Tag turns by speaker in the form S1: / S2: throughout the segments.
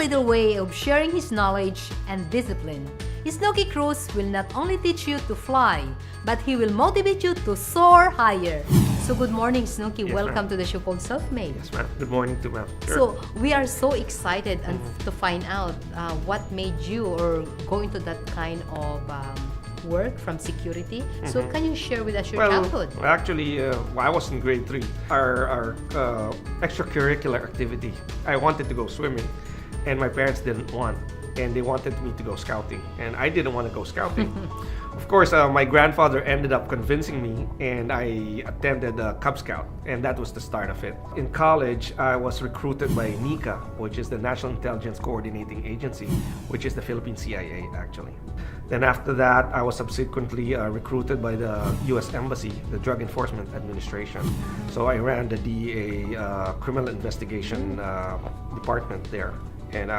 S1: with a way of sharing his knowledge and discipline. Snooky Cruz will not only teach you to fly, but he will motivate you to soar higher. So good morning, Snooky.
S2: Yes,
S1: Welcome
S2: ma'am.
S1: to the show called Self-Made.
S2: Yes, ma'am. Good morning to ma'am. Sure.
S1: So we are so excited and to find out what made you or go into that kind of work from security. So can you share with us your childhood?
S2: Actually, I was in grade 3. Our extracurricular activity, I wanted to go swimming, and my parents didn't want, and they wanted me to go scouting, and I didn't want to go scouting. Of course, my grandfather ended up convincing me, and I attended Cub Scout, and that was the start of it. In college, I was recruited by NICA, which is the National Intelligence Coordinating Agency, which is the Philippine CIA, actually. Then after that, I was subsequently recruited by the US Embassy, the Drug Enforcement Administration. So I ran the DEA criminal investigation department there, and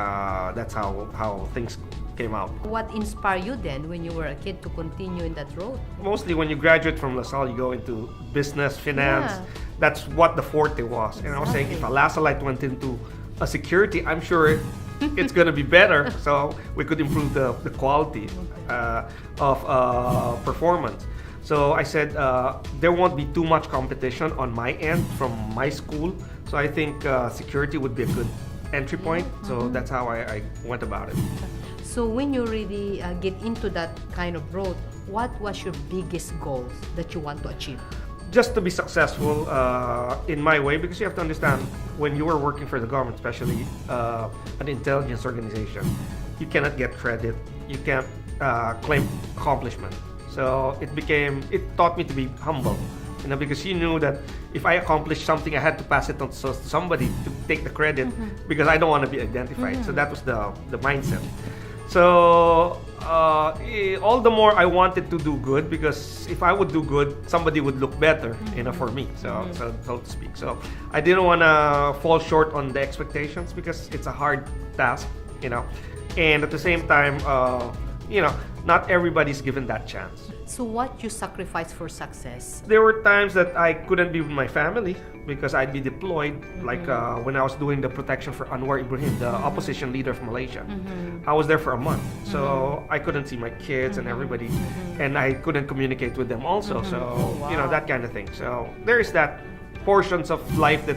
S2: that's how things came out.
S1: What inspired you then when you were a kid to continue in that road?
S2: Mostly when you graduate from LaSalle, you go into business, finance.
S1: Yeah.
S2: That's what the forte was. And I was saying, if a LaSalite went into a security, I'm sure it's going to be better, so we could improve the quality of performance. So I said there won't be too much competition on my end from my school, so I think security would be a good entry point. So that's how I went about it.
S1: So when you really get into that kind of road, what was your biggest goals that you want to achieve?
S2: Just to be successful in my way, because you have to understand, when you are working for the government, especially an intelligence organization, you cannot get credit, you can't claim accomplishment. So it taught me to be humble, because you knew that if I accomplished something, I had to pass it on to somebody to take the credit, because I don't want to be identified. So that was the mindset. So all the more I wanted to do good, because if I would do good, somebody would look better, for me, so to speak. So I didn't want to fall short on the expectations, because it's a hard task, and at the same time, not everybody's given that chance.
S1: So what you sacrificed for success?
S2: There were times that I couldn't be with my family because I'd be deployed, like when I was doing the protection for Anwar Ibrahim, the opposition leader of Malaysia. I was there for a month, so I couldn't see my kids and everybody, and I couldn't communicate with them also. So that kind of thing. So there is that portions of life that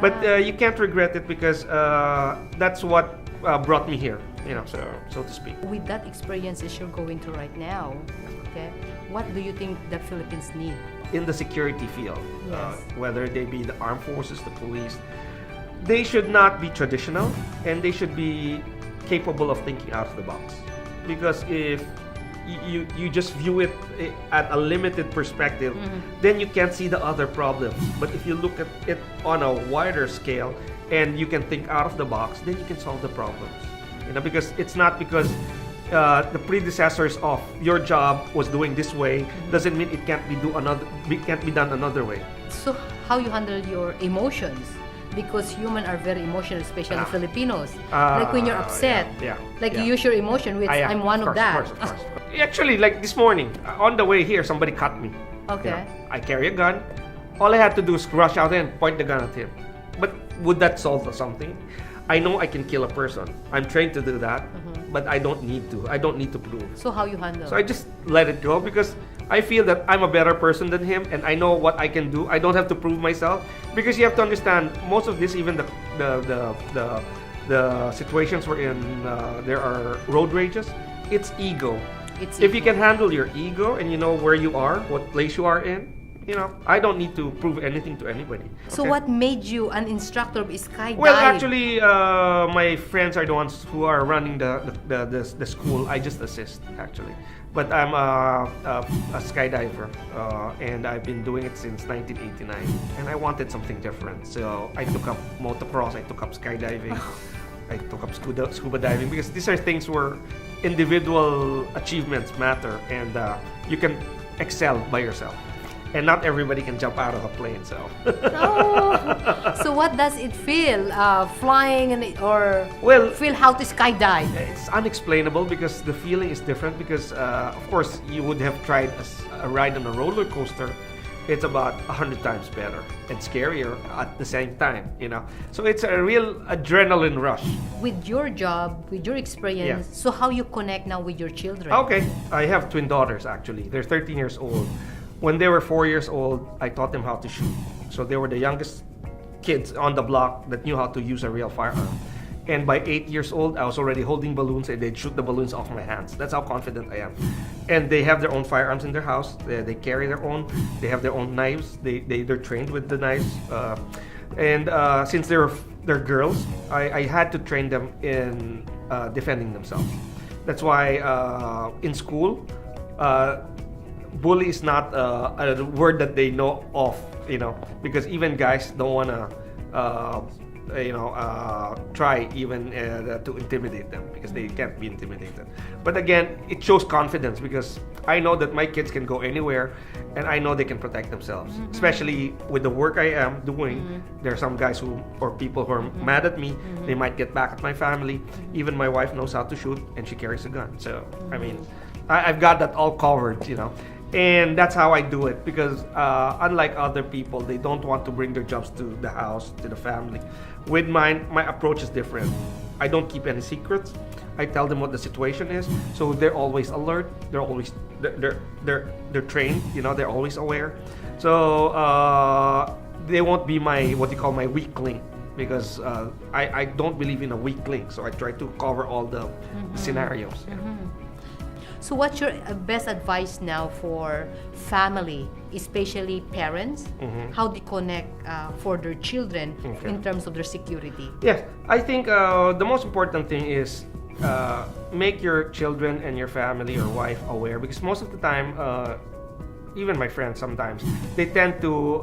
S2: but you can't regret it, because that's what brought me here, so to speak.
S1: With that experiences you're going through right now, okay, what do you think the Philippines need?
S2: In the security field,
S1: Yes.
S2: whether they be the armed forces, the police, they should not be traditional, and they should be capable of thinking out of the box. Because if you just view it at a limited perspective, then you can't see the other problems. But if you look at it on a wider scale, and you can think out of the box, then you can solve the problems. Because it's not because the predecessors of your job was doing this way, doesn't mean it can't be done another way.
S1: So how you handle your emotions? Because humans are very emotional, especially Filipinos. Like when you're upset, you use your emotion, which I'm one of that.
S2: Of course. Actually, like this morning, on the way here, somebody cut me.
S1: Okay.
S2: I carry a gun. All I had to do is rush out and point the gun at him. But would that solve something? I know I can kill a person. I'm trained to do that, but I don't need to. I don't need to prove.
S1: So how you handle?
S2: So I just let it go, because I feel that I'm a better person than him, and I know what I can do. I don't have to prove myself, because you have to understand, most of this, even the situations wherein there are road rages, it's ego. If you can handle your ego and you know where you are, what place you are in, I don't need to prove anything to anybody.
S1: So what made you an instructor of skydiving?
S2: Well, actually, my friends are the ones who are running the school. I just assist, actually. But I'm a skydiver, and I've been doing it since 1989. And I wanted something different, so I took up motocross, I took up skydiving, I took up scuba diving, because these are things where individual achievements matter, and you can excel by yourself. And not everybody can jump out of a plane, so.
S1: So what does it feel, flying or feel how to skydive?
S2: It's unexplainable, because the feeling is different, because of course you would have tried a ride on a roller coaster, it's about 100 times better and scarier at the same time, you know. So it's a real adrenaline rush.
S1: With your job, with your experience,
S2: Yeah.
S1: so how you connect now with your children?
S2: Okay, I have twin daughters actually. They're 13 years old. When they were 4 years old, I taught them how to shoot. So they were the youngest kids on the block that knew how to use a real firearm. And by 8 years old, I was already holding balloons and they'd shoot the balloons off my hands. That's how confident I am. And they have their own firearms in their house. They carry their own. They have their own knives. They're trained with the knives. Since they're girls, I had to train them in defending themselves. That's why in school, bully is not a word that they know of, you know, because even guys don't want to try even to intimidate them because they can't be intimidated. But again, it shows confidence because I know that my kids can go anywhere and I know they can protect themselves. Especially with the work I am doing, there are some guys or people who are mad at me. They might get back at my family. Even my wife knows how to shoot and she carries a gun. So, I mean, I've got that all covered, you know. And that's how I do it because unlike other people, they don't want to bring their jobs to the house, to the family. With mine, my approach is different. I don't keep any secrets. I tell them what the situation is, so they're always alert. They're trained. You know, they're always aware. So they won't be my my weak link because I don't believe in a weak link. So I try to cover all the scenarios. Yeah.
S1: So what's your best advice now for family, especially parents, how they connect for their children in terms of their security?
S2: Yes, I think the most important thing is make your children and your family or wife aware because most of the time, even my friends sometimes, they tend to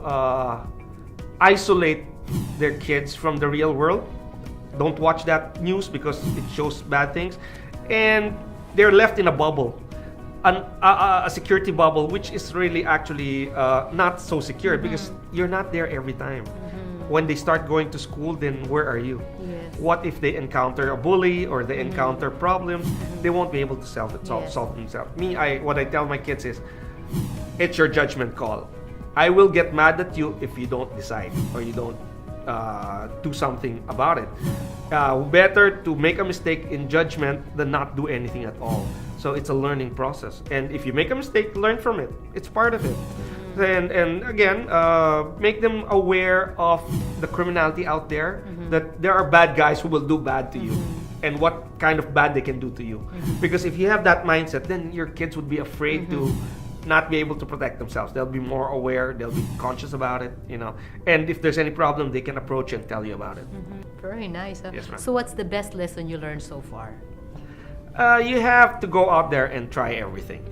S2: isolate their kids from the real world. Don't watch that news because it shows bad things. And they're left in a bubble, a security bubble, which is really actually not so secure because you're not there every time. When they start going to school, then where are you?
S1: Yes.
S2: What if they encounter a bully or they encounter problems? They won't be able to solve themselves. What I tell my kids is, it's your judgment call. I will get mad at you if you don't decide or you don't do something about it. Better to make a mistake in judgment than not do anything at all. So it's a learning process. And if you make a mistake, learn from it. It's part of it. And again, make them aware of the criminality out there, that there are bad guys who will do bad to you and what kind of bad they can do to you. Because if you have that mindset, then your kids would be afraid to not be able to protect themselves. They'll be more aware, they'll be conscious about it, you know. And if there's any problem, they can approach you and tell you about it.
S1: Very nice.
S2: Yes, ma'am.
S1: So what's the best lesson you learned so far?
S2: You have to go out there and try everything.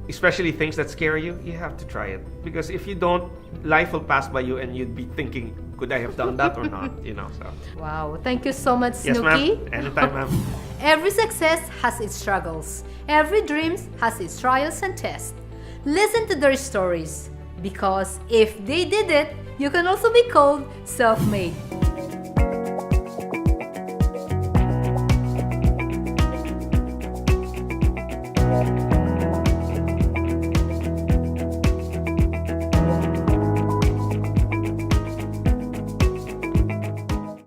S2: Especially things that scare you, you have to try it. Because if you don't, life will pass by you and you'd be thinking, could I have done that or not? You know, so.
S1: Wow, thank you so much,
S2: Yes,
S1: Snooky.
S2: ma'am. Anytime, ma'am.
S1: Every success has its struggles. Every dream has its trials and tests. Listen to their stories because if they did it, you can also be called self-made.